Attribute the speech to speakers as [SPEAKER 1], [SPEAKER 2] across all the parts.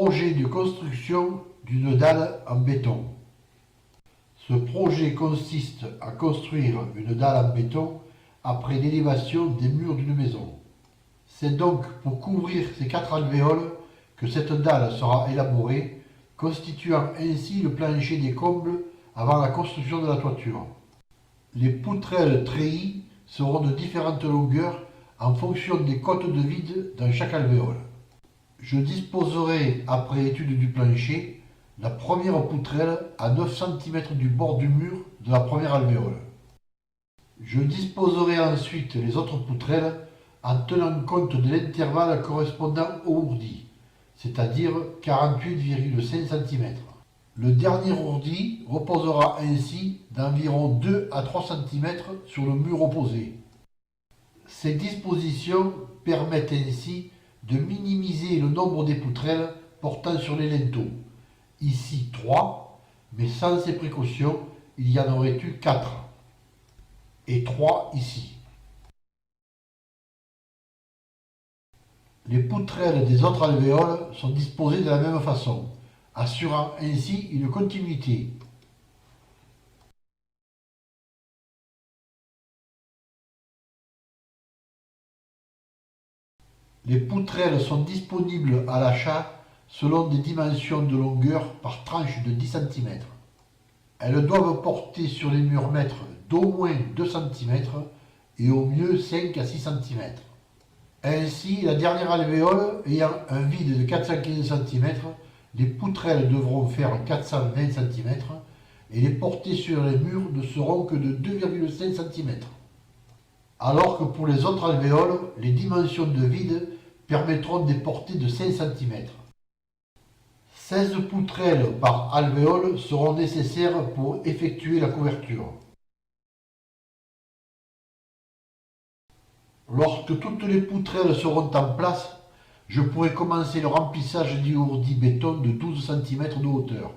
[SPEAKER 1] Projet de construction d'une dalle en béton. Ce projet consiste à construire une dalle en béton après l'élévation des murs d'une maison. C'est donc pour couvrir ces 4 alvéoles que cette dalle sera élaborée, constituant ainsi le plancher des combles avant la construction de la toiture. Les poutrelles treillis seront de différentes longueurs en fonction des cotes de vide dans chaque alvéole. Je disposerai, après étude du plancher, la première poutrelle à 9 cm du bord du mur de la première alvéole. Je disposerai ensuite les autres poutrelles en tenant compte de l'intervalle correspondant au ourdi, c'est-à-dire 48,5 cm. Le dernier ourdi reposera ainsi d'environ 2 à 3 cm sur le mur opposé. Ces dispositions permettent ainsi de minimiser le nombre des poutrelles portant sur les linteaux. Ici 3, mais sans ces précautions, il y en aurait eu 4. Et 3 ici. Les poutrelles des autres alvéoles sont disposées de la même façon, assurant ainsi une continuité. Les poutrelles sont disponibles à l'achat selon des dimensions de longueur par tranche de 10 cm. Elles doivent porter sur les murs mètres d'au moins 2 cm et au mieux 5 à 6 cm. Ainsi, la dernière alvéole ayant un vide de 415 cm, les poutrelles devront faire 420 cm et les portées sur les murs ne seront que de 2,5 cm. Alors que pour les autres alvéoles, les dimensions de vide permettront des portées de 5 cm. 16 poutrelles par alvéole seront nécessaires pour effectuer la couverture. Lorsque toutes les poutrelles seront en place, je pourrai commencer le remplissage du ourdi béton de 12 cm de hauteur.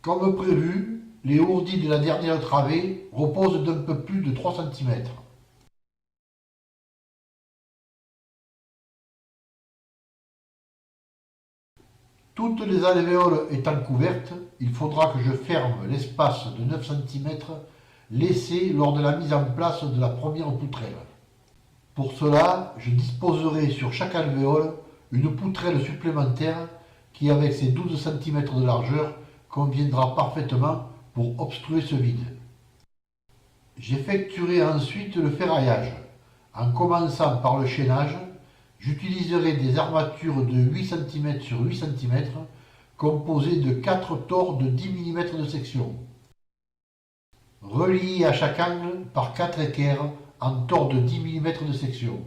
[SPEAKER 1] Comme prévu, les ourdis de la dernière travée reposent d'un peu plus de 3 cm. Toutes les alvéoles étant couvertes, il faudra que je ferme l'espace de 9 cm laissé lors de la mise en place de la première poutrelle. Pour cela, je disposerai sur chaque alvéole une poutrelle supplémentaire qui, avec ses 12 cm de largeur, conviendra parfaitement pour obstruer ce vide. J'effectuerai ensuite le ferraillage. En commençant par le chaînage, j'utiliserai des armatures de 8 cm sur 8 cm composées de 4 tors de 10 mm de section, reliés à chaque angle par 4 équerres en tors de 10 mm de section.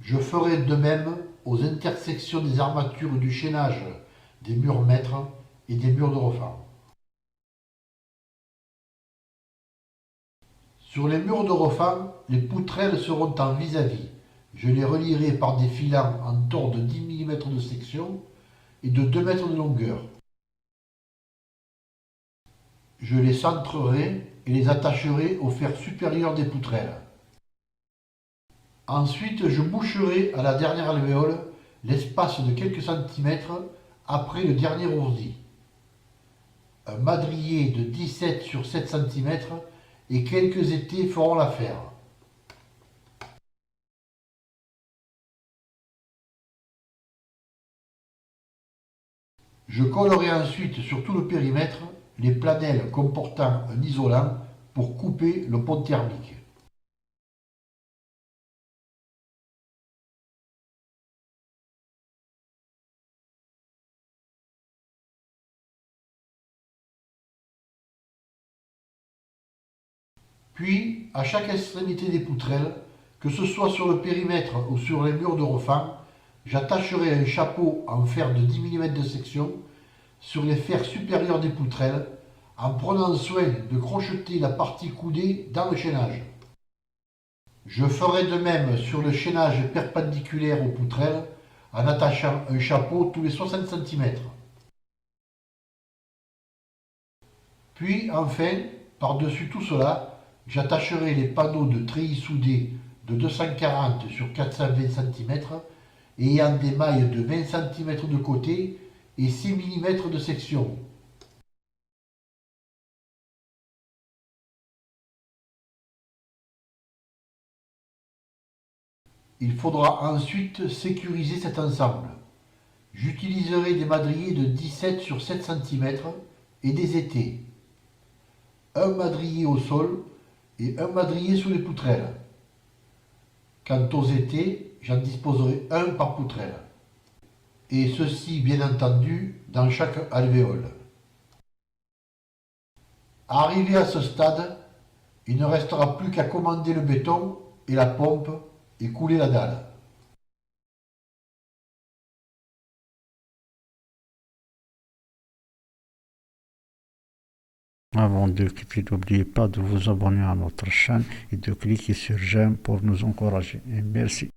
[SPEAKER 1] Je ferai de même aux intersections des armatures du chaînage des murs mètres et des murs de refend. Sur les murs de refend, les poutrelles seront en vis-à-vis. Je les relierai par des filants en tors de 10 mm de section et de 2 mètres de longueur. Je les centrerai et les attacherai au fer supérieur des poutrelles. Ensuite, je boucherai à la dernière alvéole l'espace de quelques centimètres après le dernier ourdi. Un madrier de 17 sur 7 cm et quelques étais feront l'affaire. Je collerai ensuite sur tout le périmètre les planelles comportant un isolant pour couper le pont thermique. Puis, à chaque extrémité des poutrelles, que ce soit sur le périmètre ou sur les murs de refend, j'attacherai un chapeau en fer de 10 mm de section sur les fers supérieurs des poutrelles en prenant soin de crocheter la partie coudée dans le chaînage. Je ferai de même sur le chaînage perpendiculaire aux poutrelles en attachant un chapeau tous les 60 cm. Puis enfin, par-dessus tout cela, j'attacherai les panneaux de treillis soudés de 240 sur 420 cm ayant des mailles de 20 cm de côté et 6 mm de section. Il faudra ensuite sécuriser cet ensemble. J'utiliserai des madriers de 17 sur 7 cm et des étais. Un madrier au sol et un madrier sous les poutrelles. Quant aux étais, j'en disposerai un par poutrelle. Et ceci, bien entendu, dans chaque alvéole. Arrivé à ce stade, il ne restera plus qu'à commander le béton et la pompe et couler la dalle.
[SPEAKER 2] Avant de quitter, n'oubliez pas de vous abonner à notre chaîne et de cliquer sur j'aime pour nous encourager. Et merci.